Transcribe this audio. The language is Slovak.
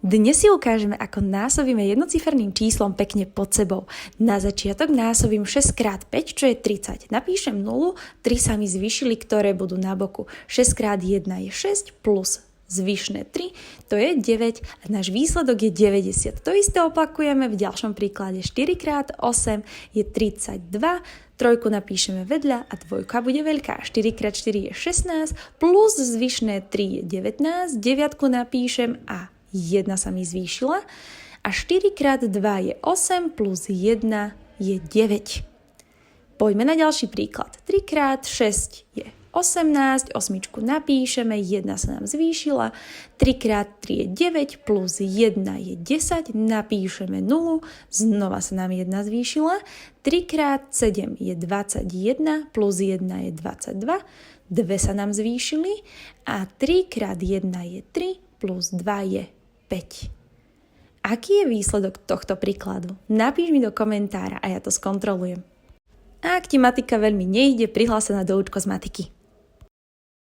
Dnes si ukážeme, ako násobíme jednociferným číslom pekne pod sebou. Na začiatok násobím 6x5, čo je 30. Napíšem 0, 3 sa mi zvýšili, ktoré budú na boku. 6x1 je 6 plus zvyšné 3, to je 9 a náš výsledok je 90. To isté opakujeme v ďalšom príklade. 4x8 je 32, trojku napíšeme vedľa a dvojka bude veľká. 4x4 je 16 plus zvyšné 3 je 19, 9 napíšem a 1 sa mi zvýšila a 4x2 je 8 plus 1 je 9. Poďme na ďalší príklad. 3x6 je 18, osmičku napíšeme, 1 sa nám zvýšila, 3x3 je 9 plus 1 je 10, napíšeme 0, znova sa nám 1 zvýšila, 3x7 je 21 plus 1 je 22, 2 sa nám zvýšili a 3x1 je 3 plus 2 je 5. Aký je výsledok tohto príkladu? Napíš mi do komentára a ja to skontrolujem. A ak ti matika veľmi nejde, prihlás sa na doučko z matiky.